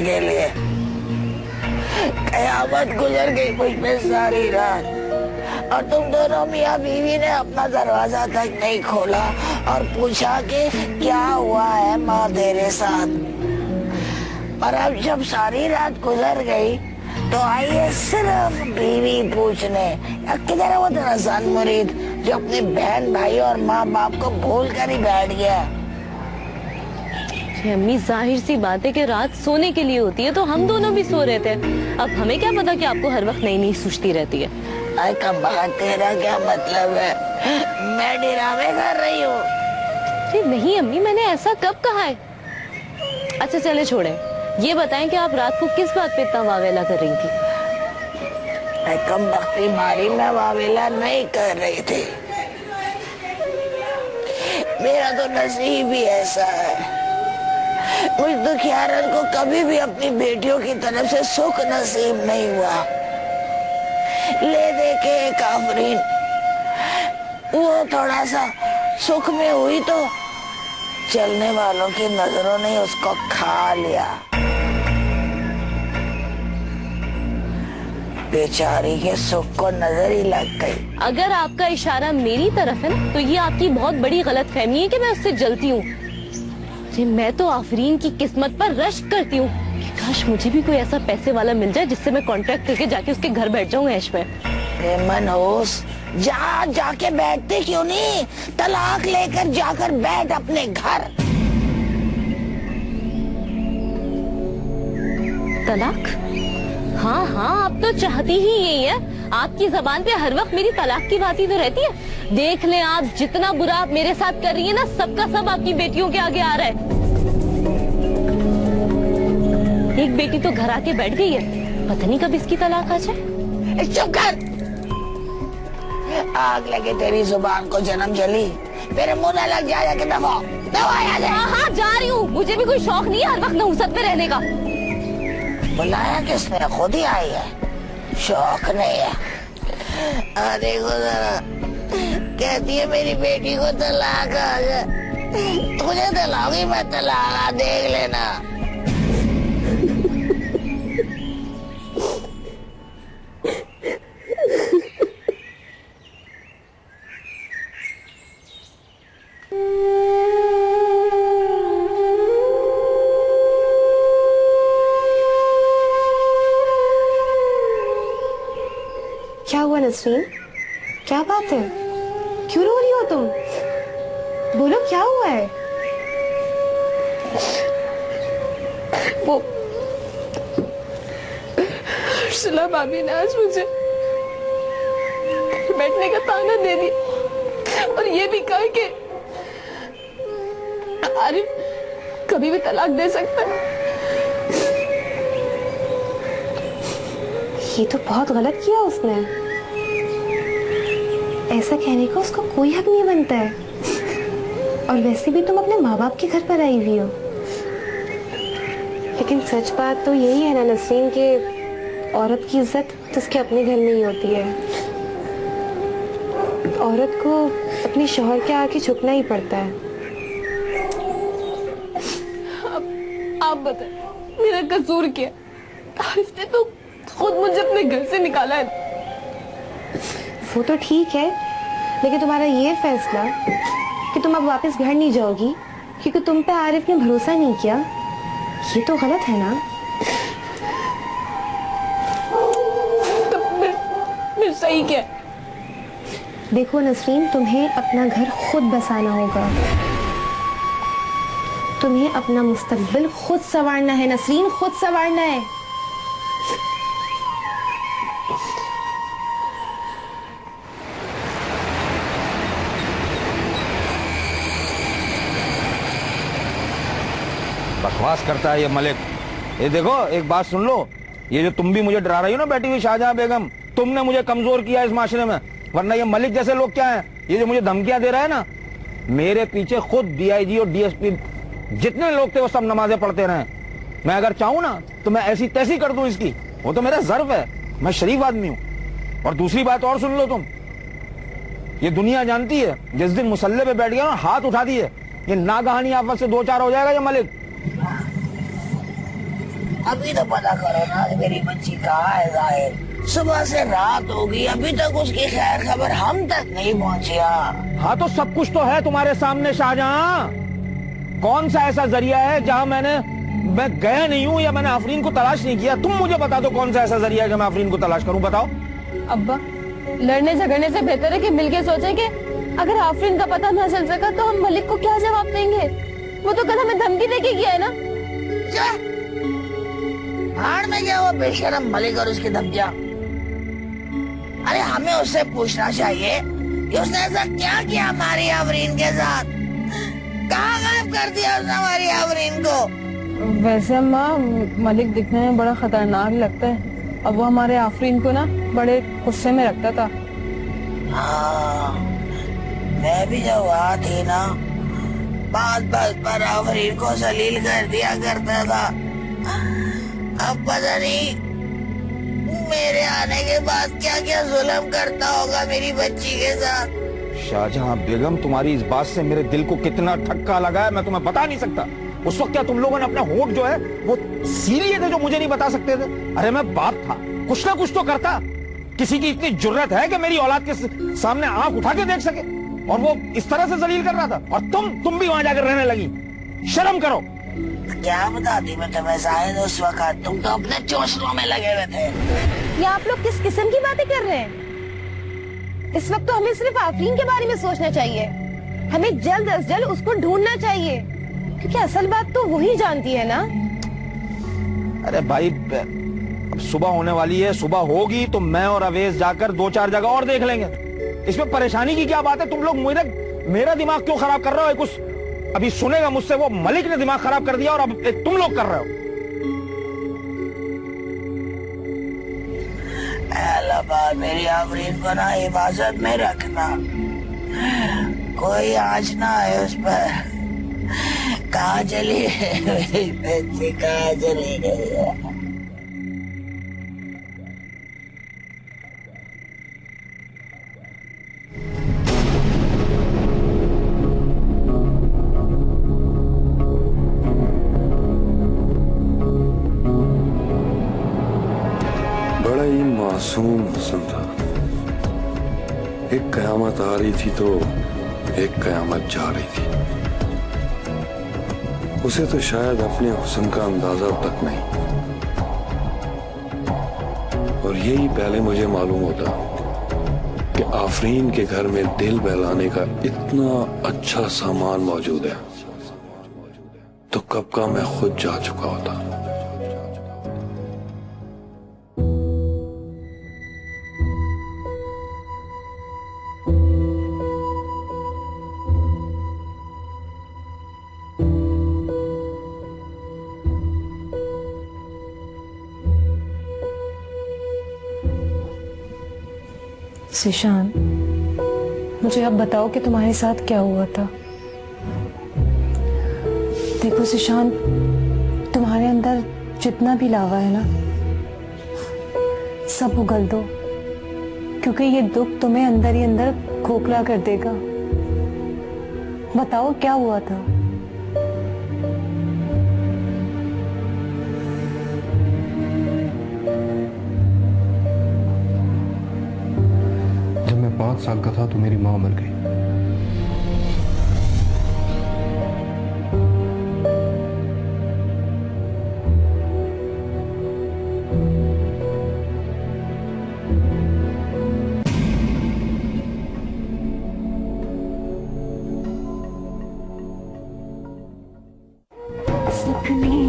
के लिए। कयामत गुजर गई मुझ पे सारी रात, और तुम दोनों मियाँ बीवी ने अपना दरवाजा तक नहीं खोला और पूछा कि क्या हुआ है माँ तेरे साथ। और अब जब सारी रात गुजर गई तो आइए सिर्फ बीवी पूछने। किधर है वो तेरा सन मुरीद जो अपने बहन भाई और माँ बाप को भूल कर ही बैठ गया। अम्मी, जाहिर सी बात है कि रात सोने के लिए होती है, तो हम दोनों भी सो रहे थे। अब हमें क्या पता कि आपको हर वक्त नई नई सूझती रहती है। अरे कब्बा, तेरा क्या मतलब है? मैं डरावे कर रही हूँ? नहीं अम्मी, मैंने ऐसा कब कहा है? अच्छा चले छोड़े, ये बताएं कि आप रात को किस बात पे इतना वावेला कर रही थी? कम बख्ती मारी, मैं वावेला नहीं कर रही थी। मेरा तो नसीब ही ऐसा है, मुझ दुखियारन को कभी भी अपनी बेटियों की तरफ से सुख नसीब नहीं हुआ। ले दे के एक आफरीन, वो थोड़ा सा सुख में हुई तो चलने वालों की नजरों ने उसको खा लिया। बेचारी के सुख को नजर ही लग गई। अगर आपका इशारा मेरी तरफ है ना, तो ये आपकी बहुत बड़ी गलतफहमी है कि मैं उससे जलती हूँ। मैं तो आफरीन की किस्मत पर रश्क करती हूँ कि काश मुझे भी कोई ऐसा पैसे वाला मिल जाए जिससे मैं कॉन्ट्रैक्ट करके जाके उसके घर बैठ जाऊँ ऐश में। मनहूस, जाके बैठते क्यों नहीं? तलाक लेकर जाकर बैठ अपने घर। तलाक? हाँ हाँ, आप तो चाहती ही यही है। आपकी जबान पे हर वक्त मेरी तलाक की बात ही तो रहती है। देख लें आप, जितना बुरा आप मेरे साथ कर रही है ना, सबका सब आपकी बेटियों के आगे आ रहा है। एक बेटी तो घर आके बैठ गई है, पता नहीं कब इसकी तलाक आ जाए। चुप कर, आग लगे तेरी जुबान को जन्म जली, मेरे मुंह न लग जाए कि दफा आ जाए। हाँ हाँ जा रही हूँ, मुझे भी कोई शौक नहीं है हर वक्त नहुसत में रहने का। बुलाया किसने? खुद ही आई है, शौक नहीं है। देखो जरा, कहती है मेरी बेटी को तलाक आ जाए। तुझे दिलाऊंगी मैं तलाक, देख लेना। क्या हुआ नसरीन? क्या बात है? क्यों रो रही हो तुम? बोलो क्या हुआ है? वो अर्शला भाभी ने आज मुझे बैठने का ताना दे दिया और ये भी कहा कि आरिफ कभी भी तलाक दे सकता है। ये तो बहुत गलत किया उसने। ऐसा कहने का उसका कोई हक नहीं बनता है। और वैसे भी तुम अपने माँ बाप के घर पर आई हुई हो। लेकिन सच बात तो यही है ना नसरीन, कि औरत की इज्जत तो उसके अपने घर में ही होती है। औरत को अपने शौहर के आगे झुकना ही पड़ता है। आप बताएं, मेरा कसूर क्या? आरिफ ने तो खुद मुझे अपने घर से निकाला है। वो तो ठीक है, लेकिन तुम्हारा ये फैसला कि तुम अब वापस घर नहीं जाओगी क्योंकि तुम पे आरिफ ने भरोसा नहीं किया, ये तो गलत है ना? तो मैं सही क्या? देखो नसरीन, तुम्हें अपना घर खुद बसाना होगा। तुम्हें अपना मुस्तकबिल खुद संवारना है नसरीन, खुद संवारना है। बकवास करता है ये मलिक। ये देखो, एक बात सुन लो, ये जो तुम भी मुझे डरा रही हो ना बैठी हुई शाहजहां बेगम, तुमने मुझे कमजोर किया इस माशरे में। वरना ये मलिक जैसे लोग क्या हैं, ये जो मुझे धमकियां दे रहा है ना, मेरे पीछे खुद डीआईजी और डीएसपी जितने लोग थे वो सब नमाजें पढ़ते रहे। मैं अगर चाहूं ना तो मैं ऐसी तैसी कर दूं इसकी, वो तो मेरा ज़र्फ है, मैं शरीफ आदमी हूं। और दूसरी बात और सुन लो तुम, ये दुनिया जानती है जिस दिन मुसल्ले पे बैठ गया ना, हाथ उठा दिए, ये नागहानी आफत से दो चार हो जाएगा ये मलिक। अभी तो पता करो ना कि मेरी बच्ची कहाँ है जाहिर। सुबह से रात होगी, अभी तक उसकी खैर खबर हम तक नहीं पहुँचिया। हाँ तो सब कुछ तो है तुम्हारे सामने शाहजहां। कौन सा ऐसा जरिया है जहां मैं गया नहीं हूं या मैंने आफरीन को तलाश नहीं किया? तुम मुझे बता दो कौन सा ऐसा जरिया है कि मैं आफरीन को तलाश करूं, बताओ। अब्बा, लड़ने झगड़ने से बेहतर है कि मिलके सोचें कि अगर आफरीन का पता न चल सका तो हम मलिक को क्या जवाब देंगे। वो तो कल हमें धमकी देके गया है ना। क्या भाड़ में क्या हुआ बेशरम मलिक और उसकी धमकियां? अरे हमें उससे पूछना चाहिए कि उसने ऐसा क्या किया हमारी आफरीन के साथ। कहाँ गायब कर दिया उसने हमारी आफरीन को? वैसे अम्मा, मलिक दिखने में बड़ा खतरनाक लगता है। अब वो हमारे आफरीन को ना बड़े गुस्से में रखता था। हाँ, मैं भी जब वहाँ थी ना, बात बात पर आफरीन को जलील कर दिया करता था। अब पता नहीं मेरे आने के बाद क्या क्या जुल्म करता होगा मेरी बच्ची के साथ। शाहजहां बेगम, तुम्हारी इस बात से मेरे दिल को कितना धक्का लगा है मैं तुम्हें बता नहीं सकता। उस वक्त क्या तुम लोगों ने अपना होंठ जो है वो सी लिए थे जो मुझे नहीं बता सकते थे? अरे मैं बाप था, कुछ ना कुछ तो करता। किसी की इतनी जुर्रत है कि मेरी औलाद के सामने आंख उठा के देख सके, और वो इस तरह से जलील कर रहा था। और तुम भी वहां जाकर रहने लगी। शर्म करो। क्या बताती मैं तुम्हें शायद उस वक्त तुम तो अपने चौंसलों में लगे हुए थे। ये आप लोग किस किस्म की बातें कर रहे हैं? इस वक्त तो हमें सिर्फ आफरीन के बारे में सोचना चाहिए। हमें जल्द अज जल्द उसको ढूंढना चाहिए, क्योंकि असल बात तो वही जानती है ना। अरे भाई, अब सुबह होने वाली है, सुबह होगी तो मैं और अवेश जाकर 2-4 जगह और देख लेंगे। इसमें परेशानी की क्या बात है? तुम लोग मेरा दिमाग क्यों खराब कर रहे हो? कुछ अभी सुनेगा मुझसे, वो मलिक ने दिमाग खराब कर दिया और अब तुम लोग कर रहे हो। अल्लाह मेरी आफरीन को ना हिफाजत में रखना, कोई आँच ना आए उस पर। कहाँ चली गई मेरी बच्ची, कहाँ चली गई है? बड़ा ही मासूम हुस्न था। एक कयामत आ रही थी तो एक कयामत जा रही थी। उसे तो शायद अपने हुस्न का अंदाजा तक नहीं, और यही पहले मुझे मालूम होता कि आफरीन के घर में दिल बहलाने का इतना अच्छा सामान मौजूद है तो कब का मैं खुद जा चुका होता। सिशान, मुझे अब बताओ कि तुम्हारे साथ क्या हुआ था। देखो सिशान, तुम्हारे अंदर जितना भी लावा है ना, सब उगल दो, क्योंकि ये दुख तुम्हें अंदर ही अंदर खोखला कर देगा। बताओ क्या हुआ था। जब मैं 5 साल का था तो मेरी माँ मर गई। सपने